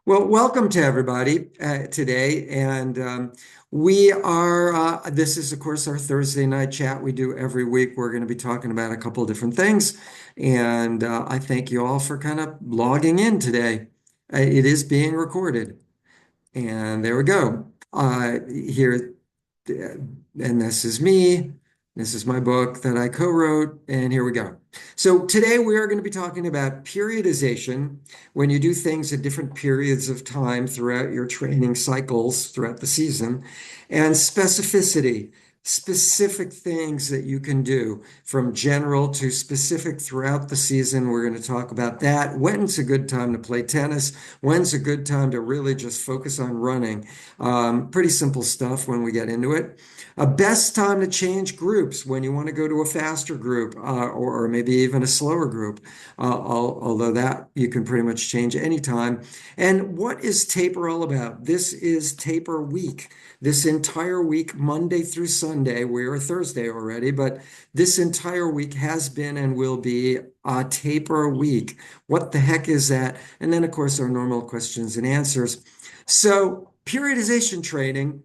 Well, welcome to everybody today. And we are, this is, of course, our Thursday night chat we do every week. We're going to be talking about a couple of different things. And I thank you all for kind of logging in today. It is being recorded. And there we go. Here, and this is me. This is my book that I co-wrote, and here we go. So today we are going to be talking about periodization, when you do things at different periods of time throughout your training cycles throughout the season, and specificity, specific things that you can do from general to specific throughout the season. We're going to talk about that. When's a good time to play tennis? When's a good time to really just focus on running? Pretty simple stuff when we get into it. A best time to change groups when you want to go to a faster group or maybe even a slower group, although that you can pretty much change anytime. And what is taper all about? This is taper week. This entire week, Monday through Sunday, we're Thursday already, but this entire week has been and will be a taper week. What the heck is that? And then, of course, our normal questions and answers. So, periodization training,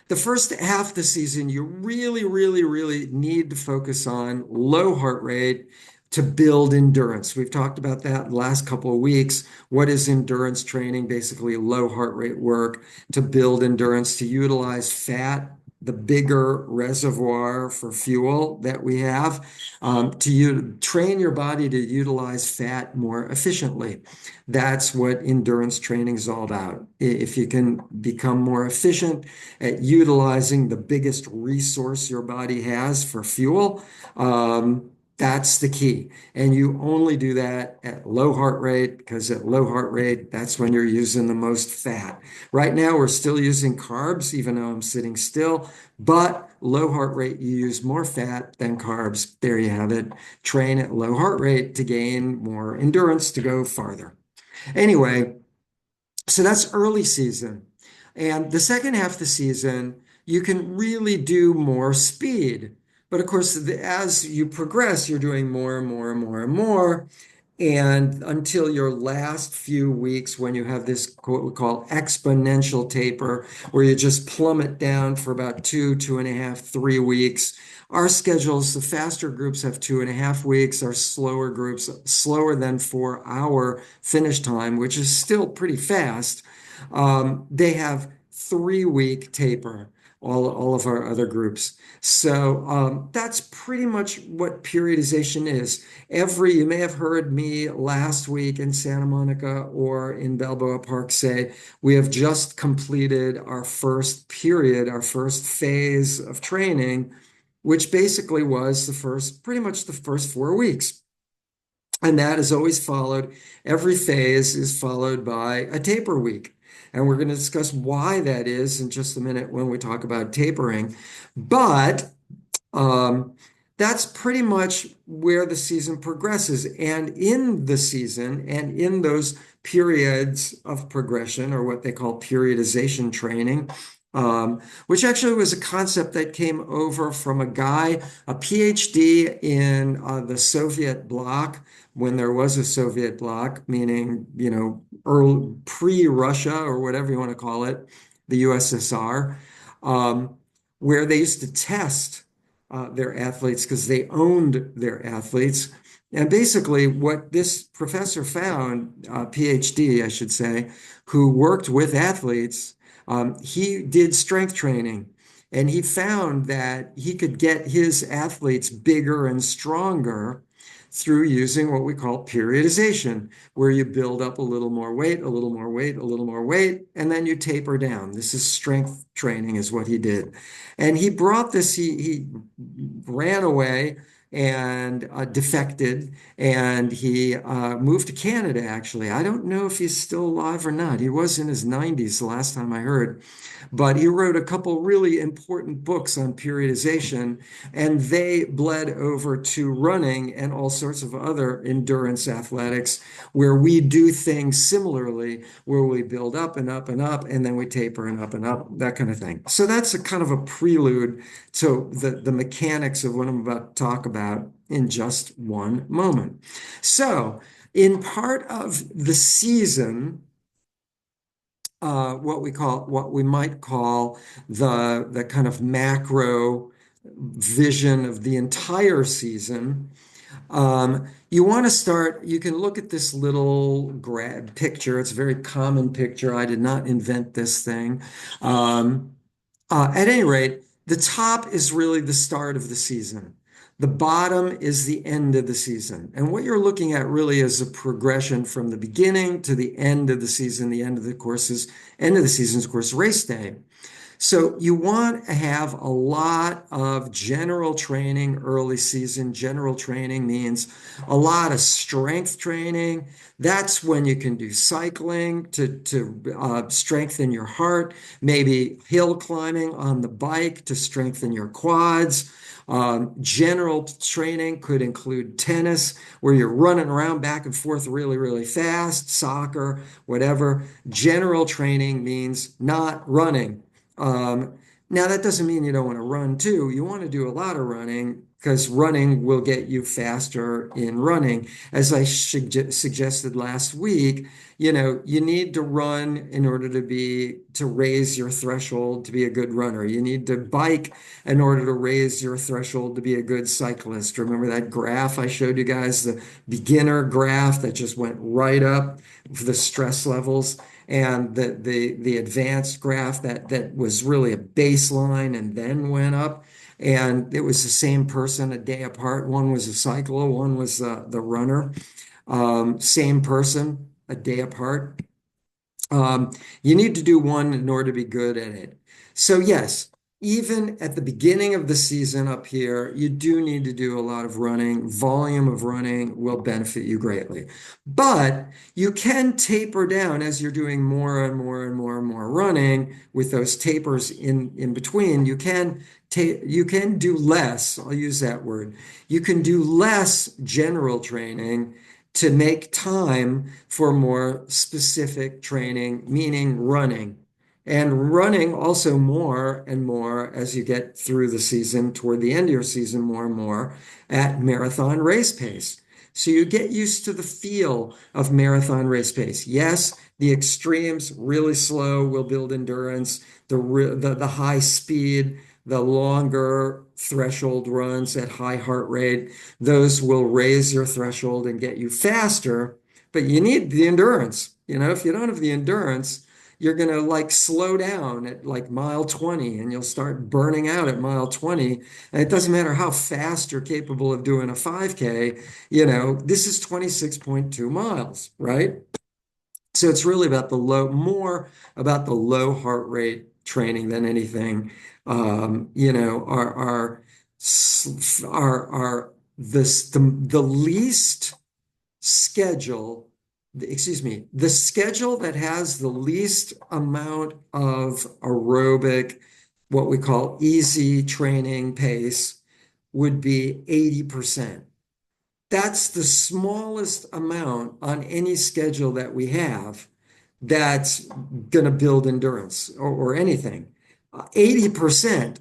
the first half of the season, you really, really, really need to focus on low heart rate to build endurance. We've talked about that the last couple of weeks. What is endurance training? Basically, low heart rate work to build endurance, to utilize fat, the bigger reservoir for fuel that we have, train your body to utilize fat more efficiently. That's what endurance training is all about. If you can become more efficient at utilizing the biggest resource your body has for fuel, that's the key. And you only do that at low heart rate because at low heart rate, that's when you're using the most fat. Right now, we're still using carbs, even though I'm sitting still, but low heart rate, you use more fat than carbs. There you have it. Train at low heart rate to gain more endurance to go farther. Anyway, so that's early season. And the second half of the season, you can really do more speed. But of course, as you progress, you're doing more and more and more and more. And until your last few weeks, when you have this what we call exponential taper, where you just plummet down for about 2.5, 3 weeks. Our schedules, the faster groups have 2.5 weeks. Our slower groups, slower than 4 hour finish time, which is still pretty fast. They have 3 week taper, all of our other groups. So that's pretty much what periodization is. You may have heard me last week in Santa Monica or in Balboa Park say, we have just completed our first period, our first phase of training, which basically was pretty much the first 4 weeks. And that is always followed, every phase is followed by a taper week. And we're going to discuss why that is in just a minute when we talk about tapering. But that's pretty much where the season progresses. And in the season and in those periods of progression, or what they call periodization training, which actually was a concept that came over from a guy, a PhD in the Soviet bloc, when there was a Soviet bloc, meaning, early, pre-Russia or whatever you want to call it, the USSR, where they used to test their athletes because they owned their athletes. And basically, what this professor found, PhD, I should say, who worked with athletes, he did strength training. And he found that he could get his athletes bigger and stronger through using what we call periodization, where you build up a little more weight, a little more weight, a little more weight, and then you taper down. This is strength training, is what he did. And he brought this, he ran away and defected, and he moved to Canada, actually. I don't know if he's still alive or not. He was in his 90s the last time I heard. But he wrote a couple really important books on periodization, and they bled over to running and all sorts of other endurance athletics, where we do things similarly, where we build up and up and up, and then we taper and up, that kind of thing. So that's a kind of a prelude to the mechanics of what I'm about to talk about in just one moment. So In part of the season, what we might call the kind of macro vision of the entire season. You want to start, you can look at this little grad picture. It's a very common picture. I did not invent this thing. Um, at any rate, the top is really the start of the season. The bottom is the end of the season. And what you're looking at really is a progression from the beginning to the end of the season. The end of the season is, of course, race day. So you want to have a lot of general training early season. General training means a lot of strength training. That's when you can do cycling to strengthen your heart, maybe hill climbing on the bike to strengthen your quads. General training could include tennis, where you're running around back and forth really, really fast, soccer, whatever. General training means not running. Um, Now, that doesn't mean you don't want to run too. You want to do a lot of running because running will get you faster in running. As I suggested last week, you need to run in order to raise your threshold to be a good runner. You need to bike in order to raise your threshold to be a good cyclist. Remember that graph I showed you guys, the beginner graph that just went right up for the stress levels? And the advanced graph that was really a baseline and then went up. And it was the same person a day apart. One was a cycler, one was the runner. Same person a day apart. Um, you need to do one in order to be good at it. So yes, even at the beginning of the season up here, you do need to do a lot of running. Volume of running will benefit you greatly. But you can taper down as you're doing more and more and more and more running with those tapers in between. You can do less. I'll use that word. You can do less general training to make time for more specific training, meaning running. And running also more and more as you get through the season, toward the end of your season, more and more at marathon race pace. So you get used to the feel of marathon race pace. Yes, the extremes, really slow, will build endurance. The high speed, the longer threshold runs at high heart rate, those will raise your threshold and get you faster, but you need the endurance. If you don't have the endurance, you're going to like slow down at like mile 20 and you'll start burning out at mile 20. And it doesn't matter how fast you're capable of doing a 5K, this is 26.2 miles, right? So it's really about more about the low heart rate training than anything. Our the least schedule, excuse me, the schedule that has the least amount of aerobic, what we call easy training pace, would be 80%. That's the smallest amount on any schedule that we have that's going to build endurance or anything. 80%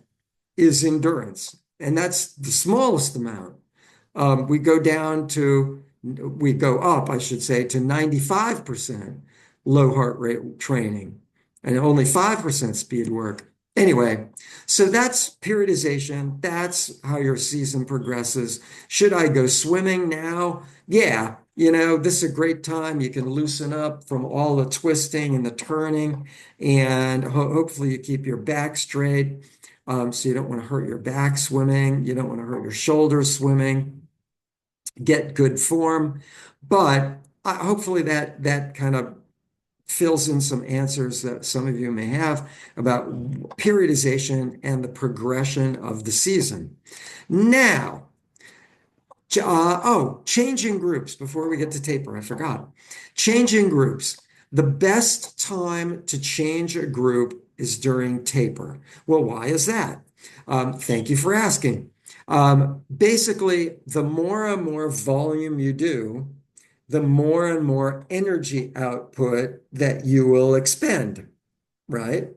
is endurance, and that's the smallest amount. We go down to, we go up, I should say, to 95% low heart rate training and only 5% speed work. Anyway, so that's periodization. That's how your season progresses. Should I go swimming now? Yeah, this is a great time. You can loosen up from all the twisting and the turning, and hopefully you keep your back straight. So you don't want to hurt your back swimming. You don't want to hurt your shoulders swimming. Get good form. But hopefully that kind of fills in some answers that some of you may have about periodization and the progression of the season. Now, changing groups before we get to taper. I forgot. Changing groups. The best time to change a group is during taper. Well, why is that? Thank you for asking. Basically, the more and more volume you do, the more and more energy output that you will expend, right?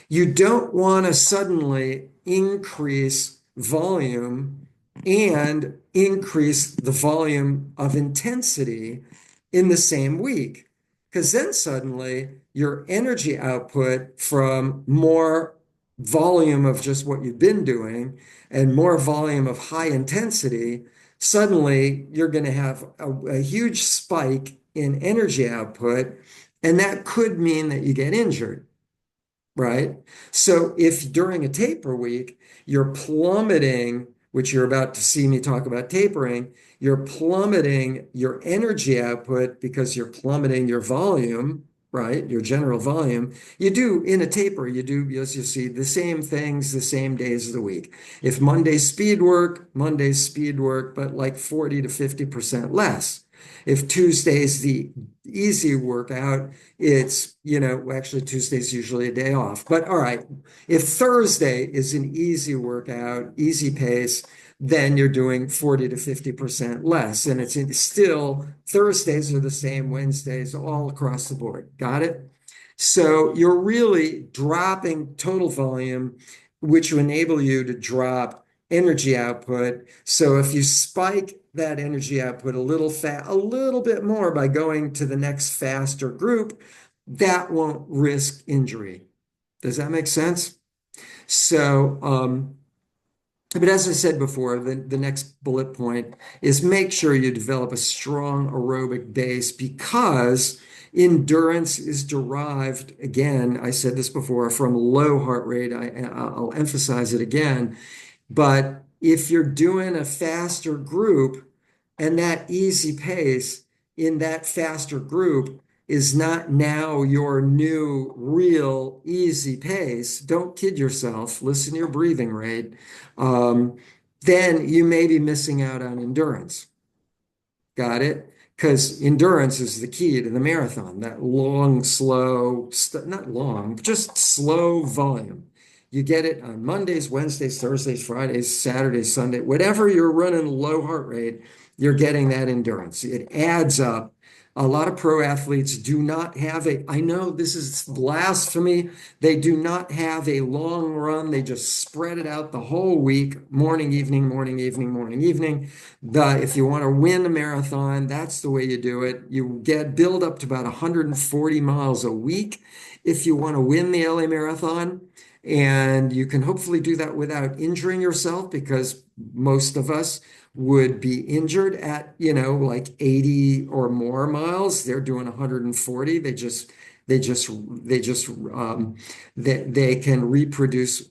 You don't want to suddenly increase volume and increase the volume of intensity in the same week. Because then suddenly your energy output from more volume of just what you've been doing and more volume of high intensity, suddenly you're going to have a huge spike in energy output. And that could mean that you get injured, right? So if during a taper week, you're plummeting, which you're about to see me talk about tapering, you're plummeting your energy output because you're plummeting your volume, right? Your general volume. You do in a taper, you do, as you see, the same things the same days of the week. If Monday's speed work, but like 40 to 50% less. If Tuesday's the easy workout, it's, actually Tuesday's usually a day off. But all right, if Thursday is an easy workout, easy pace, then you're doing 40 to 50% less. And still, Thursdays are the same, Wednesdays, all across the board. Got it? So you're really dropping total volume, which will enable you to drop energy output. So if you spike that energy output a little bit more by going to the next faster group, that won't risk injury. Does that make sense? So, but as I said before, the next bullet point is make sure you develop a strong aerobic base because endurance is derived, again, I said this before, from low heart rate. I'll emphasize it again. But if you're doing a faster group and that easy pace in that faster group is not now your new real easy pace, don't kid yourself, listen to your breathing rate, um, then you may be missing out on endurance. Got it? Because endurance is the key to the marathon, that long, slow, not long, just slow volume. You get it on Mondays, Wednesdays, Thursdays, Fridays, Saturdays, Sunday, whatever you're running low heart rate, you're getting that endurance. It adds up. A lot of pro athletes do not have I know this is blasphemy. They do not have a long run. They just spread it out the whole week, morning, evening, morning, evening, morning, evening. If you want to win a marathon, that's the way you do it. You build up to about 140 miles a week if you want to win the LA Marathon. And you can hopefully do that without injuring yourself because most of us would be injured at, like 80 or more miles. They're doing 140. They can reproduce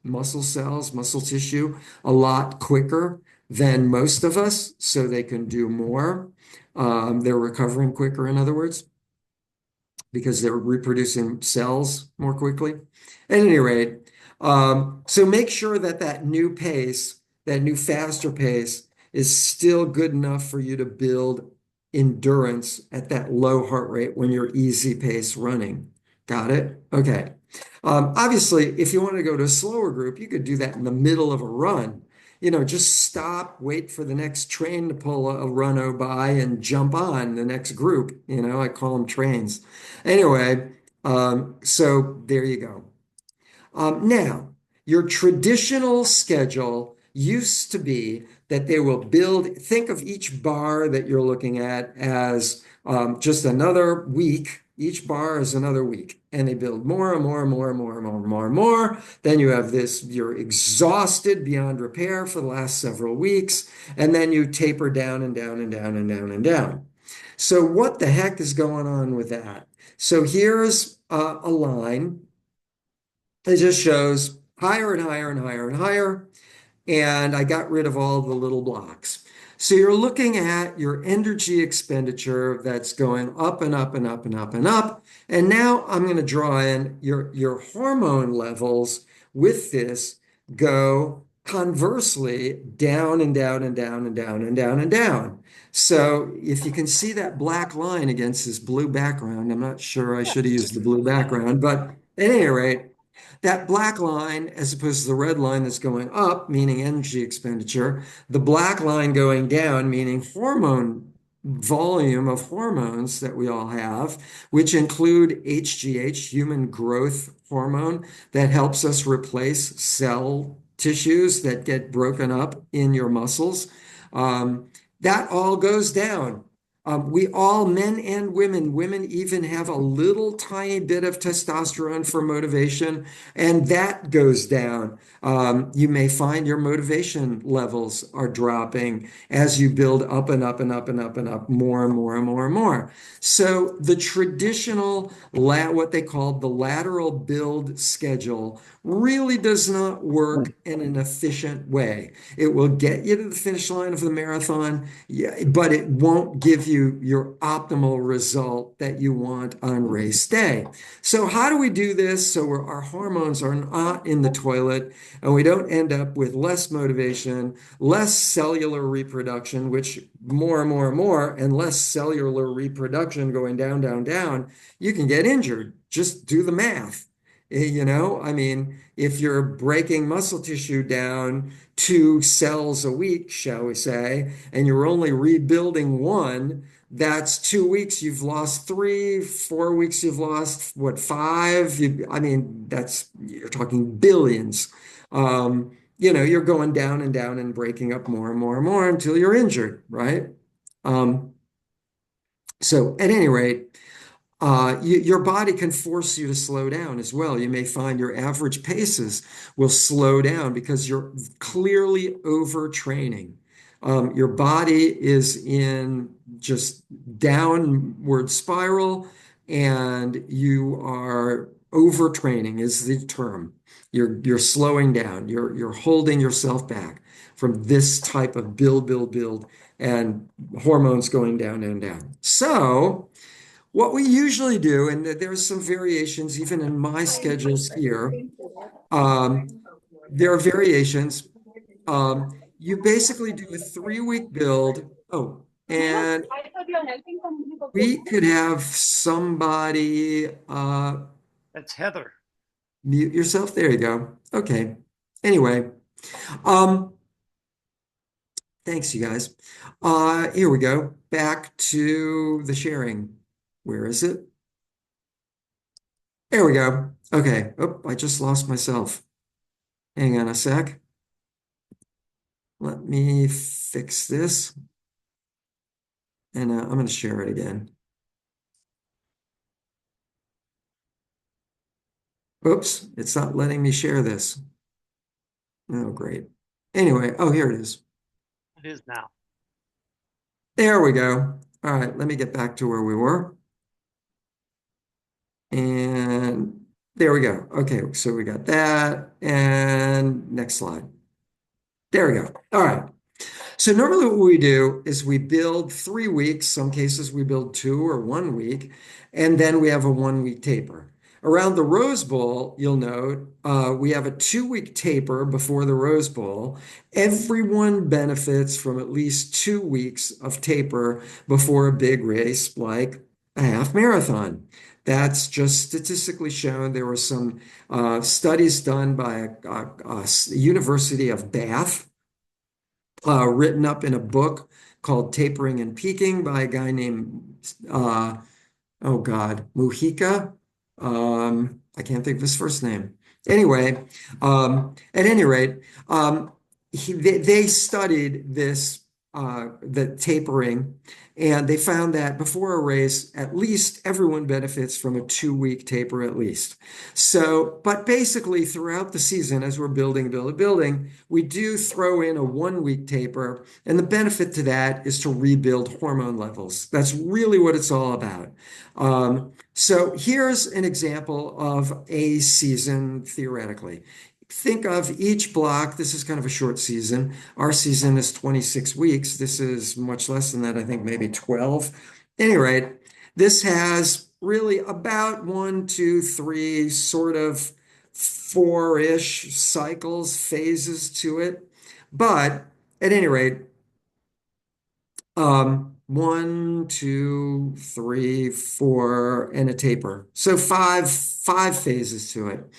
muscle cells, muscle tissue a lot quicker than most of us, so they can do more. They're recovering quicker, in other words, because they're reproducing cells more quickly. At any rate, so make sure that that new pace, that new faster pace, is still good enough for you to build endurance at that low heart rate when you're easy pace running. Got it? Okay. Obviously, if you want to go to a slower group, you could do that in the middle of a run. Just stop, wait for the next train to pull a runo by and jump on the next group. I call them trains. Anyway, so there you go. Now, your traditional schedule used to be that they will think of each bar that you're looking at as just another week. Each bar is another week. And they build more and more and more and more and more and more and more. Then you have this, you're exhausted beyond repair for the last several weeks. And then you taper down and down and down and down and down. So what the heck is going on with that? So here's a line. It just shows higher and higher and higher and higher. And I got rid of all the little blocks. So you're looking at your energy expenditure that's going up and up and up and up and up. And now I'm going to draw in your hormone levels with this go conversely down and down and down and down and down and down. So if you can see that black line against this blue background, I'm not sure I should have used the blue background, but at any rate, that black line, as opposed to the red line that's going up, meaning energy expenditure, the black line going down, meaning volume of hormones that we all have, which include HGH, human growth hormone, that helps us replace cell tissues that get broken up in your muscles. That all goes down. We all, men and women even have a little tiny bit of testosterone for motivation, and that goes down. You may find your motivation levels are dropping as you build up and up and up and up and up more and more and more and more. So the traditional, what they call the lateral build schedule really does not work in an efficient way. It will get you to the finish line of the marathon, yeah, but it won't give you your optimal result that you want on race day. So how do we do this so our hormones are not in the toilet and we don't end up with less motivation, less cellular reproduction, which more and more and more, and less cellular reproduction going down, down, down, you can get injured. Just do the math. I mean, if you're breaking muscle tissue down 2 cells a week, shall we say, and you're only rebuilding one, that's 2 weeks you've lost three, 4 weeks you've lost what, five? I mean, you're talking billions. You're going down and down and breaking up more and more and more until you're injured, right? Um, so at any rate, your body can force you to slow down as well. You may find your average paces will slow down because you're clearly overtraining. Your body is in just downward spiral, and you are overtraining is the term. You're slowing down. You're holding yourself back from this type of build, build, build, and hormones going down and down. So what we usually do, and there's some variations even in my schedules here, um, there are variations. You basically do a 3-week build. Oh, and we could have somebody That's Heather. mute yourself. There you go. Okay. Anyway, um, thanks, you guys. Here we go. Back to the sharing. Where is it? There we go. Okay. Oh, I just lost myself. Hang on a sec. Let me fix this. And I'm going to share it again. Oops, it's not letting me share this. Oh, great. Anyway, oh, here it is. It is now. There we go. All right, let me get back to where we were. And there we go. Okay, so we got that. And next slide. There we go. All right. So normally what we do is we build 3 weeks. Some cases we build 2 or 1 week, and then we have a 1 week taper. Around the Rose Bowl, you'll note we have a 2 week taper before the Rose Bowl. Everyone benefits from at least 2 weeks of taper before a big race like a half marathon. That's just statistically shown. There were some studies done by a University of Bath, written up in a book called Tapering and Peaking by a guy named, oh God, Mujica. I can't think of his first name. Anyway, at any rate, they studied the tapering, and they found that before a race, at least everyone benefits from a 2 week taper at least. So, but basically throughout the season, as we're building, we do throw in a 1 week taper, and the benefit to that is to rebuild hormone levels. That's really what it's all about. So here's an example of a season theoretically. Think of each block. This is kind of a short season. Our season is 26 weeks. This is much less than that, I think maybe 12. At any rate, this has really about 1, 2, 3, sort of four-ish cycles, phases to it. But at any rate, 1, 2, 3, 4, and a taper. So five phases to it.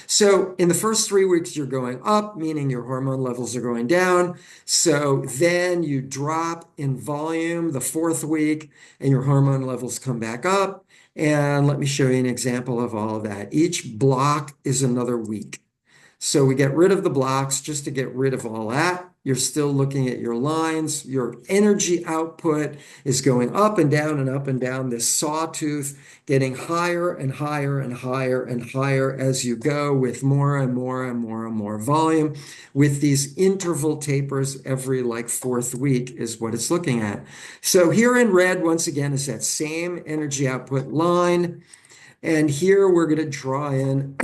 So in the first 3 weeks, you're going up, meaning your hormone levels are going down. So then you drop in volume the fourth week, and your hormone levels come back up. And let me show you an example of all of that. Each block is another week. So we get rid of the blocks just to get rid of all that. You're still looking at your lines. Your energy output is going up and down and up and down, this sawtooth, getting higher and higher and higher and higher as you go with more and more and more and more volume. With these interval tapers every like fourth week is what it's looking at. So here in red, once again, is that same energy output line. And here we're going to draw in,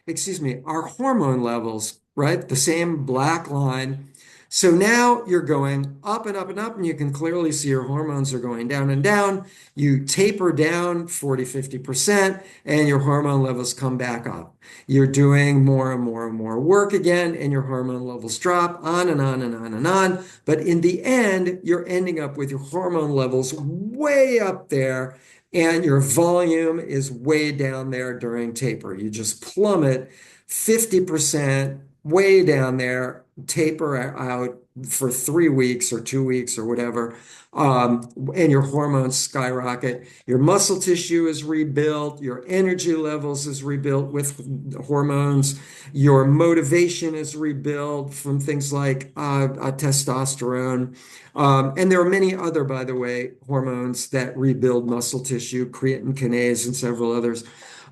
excuse me, our hormone levels, right? The same black line. So now you're going up and up and up, and you can clearly see your hormones are going down and down. You taper down 40, 50%, and your hormone levels come back up. You're doing more and more and more work again, and your hormone levels drop on and on and on and on. But in the end, you're ending up with your hormone levels way up there and your volume is way down there during taper. You just plummet 50% way down there, taper out for 3 weeks or 2 weeks or whatever, and your hormones skyrocket. Your muscle tissue is rebuilt, your energy levels is rebuilt with hormones, your motivation is rebuilt from things like testosterone. And there are many other, by the way, hormones that rebuild muscle tissue, creatine kinase, and several others.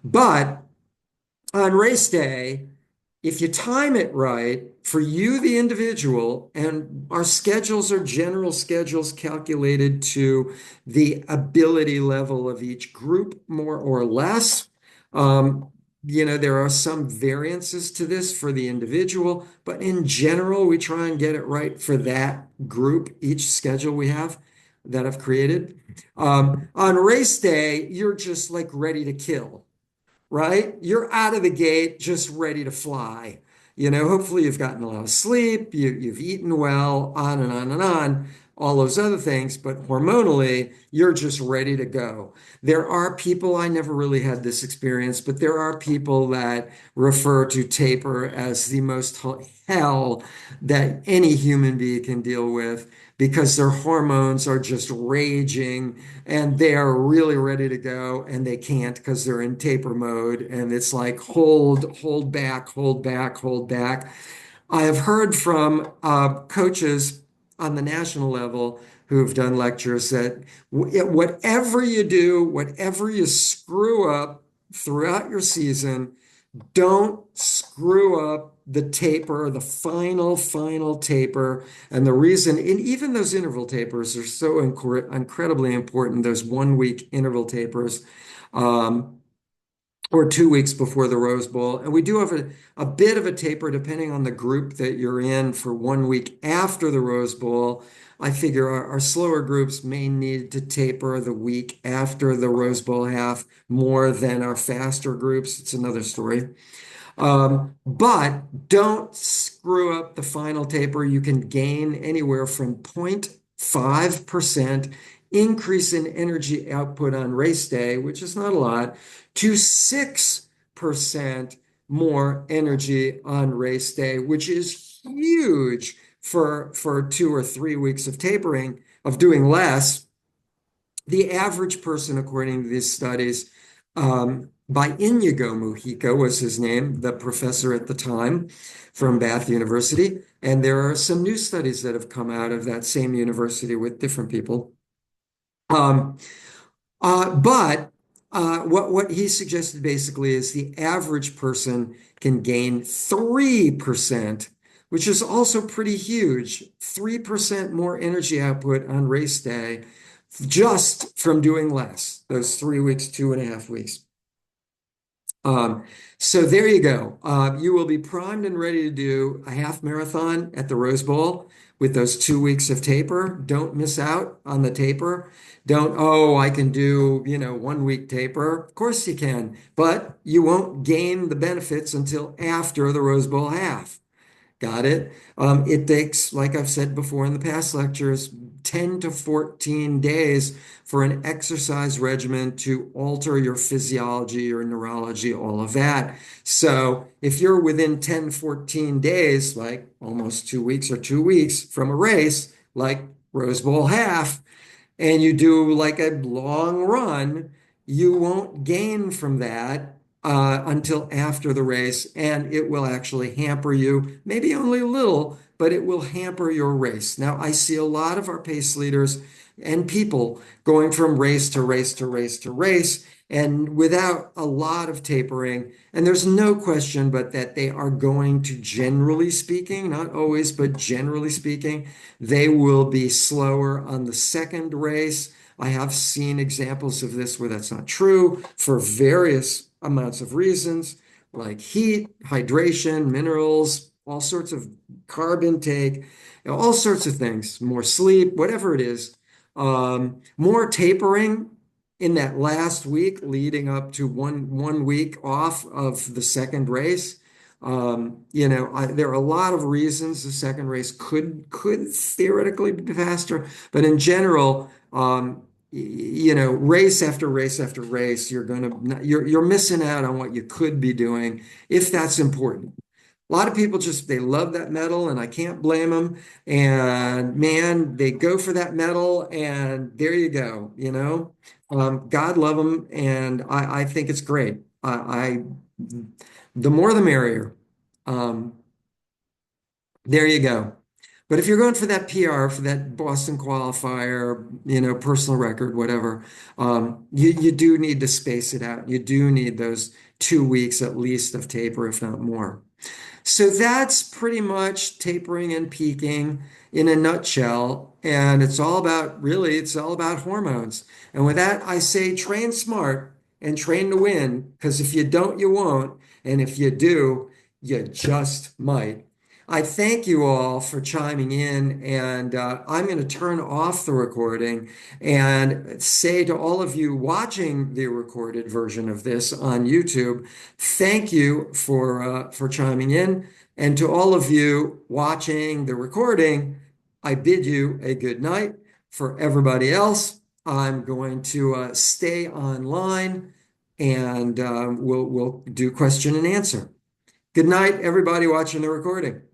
But on race day, if you time it right for you, the individual, and our schedules are general schedules calculated to the ability level of each group, more or less. Um, there are some variances to this for the individual, but in general, we try and get it right for that group, each schedule we have that I've created. On race day, you're just like ready to kill, right? You're out of the gate, just ready to fly. Hopefully you've gotten a lot of sleep, you've eaten well, on and on and on, all those other things, but hormonally, you're just ready to go. There are people, I never really had this experience, but there are people that refer to taper as the most hell that any human being can deal with because their hormones are just raging and they are really ready to go and they can't because they're in taper mode and it's like hold back, hold back, hold back. I have heard from coaches on the national level who've done lectures that whatever you do, whatever you screw up throughout your season, don't screw up the taper, the final taper. And the reason, and even those interval tapers are so incredibly important, those 1 week interval tapers, um, or 2 weeks before the Rose Bowl. And we do have a bit of a taper depending on the group that you're in for 1 week after the Rose Bowl. I figure our slower groups may need to taper the week after the Rose Bowl half more than our faster groups. It's another story. But don't screw up the final taper. You can gain anywhere from 0.5% increase in energy output on race day, which is not a lot, to 6% more energy on race day, which is huge for 2 or 3 weeks of tapering, of doing less. The average person, according to these studies, by Inigo Mujica was his name, the professor at the time from Bath University. And there are some new studies that have come out of that same university with different people. Um, but what he suggested basically is the average person can gain 3%, which is also pretty huge, 3% more energy output on race day just from doing less, those 3 weeks, 2.5 weeks. So there you go. You will be primed and ready to do a half marathon at the Rose Bowl with those 2 weeks of taper. Don't miss out on the taper. Don't, oh, I can do, 1 week taper. Of course you can, but you won't gain the benefits until after the Rose Bowl half. Got it? It takes, like I've said before in the past lectures, 10 to 14 days for an exercise regimen to alter your physiology, your neurology, all of that. So if you're within 10, 14 days, like almost 2 weeks or 2 weeks from a race, like Rose Bowl half, and you do like a long run, you won't gain from that until after the race, and it will actually hamper you, maybe only a little, but it will hamper your race. Now, I see a lot of our pace leaders and people going from race to race to race to race, and without a lot of tapering. And there's no question but that they are going to, generally speaking, not always, but generally speaking, they will be slower on the second race. I have seen examples of this where that's not true for various amounts of reasons, like heat, hydration, minerals, all sorts of carb intake, all sorts of things, more sleep, whatever it is. More tapering in that last week leading up to one week off of the second race. There are a lot of reasons the second race could theoretically be faster, but in general, race after race after race, you're missing out on what you could be doing if that's important. A lot of people just they love that medal, and I can't blame them. And man, they go for that medal, and there you go. God love them, and I think it's great. The more the merrier. Um, there you go. But if you're going for that PR, for that Boston qualifier, personal record, whatever, you do need to space it out. You do need those 2 weeks at least of taper, if not more. So that's pretty much tapering and peaking in a nutshell. And it's all about hormones. And with that, I say train smart and train to win, because if you don't, you won't. And if you do, you just might. I thank you all for chiming in, and I'm going to turn off the recording and say to all of you watching the recorded version of this on YouTube, thank you for chiming in, and to all of you watching the recording, I bid you a good night. For everybody else, I'm going to stay online, and we'll do question and answer. Good night, everybody watching the recording.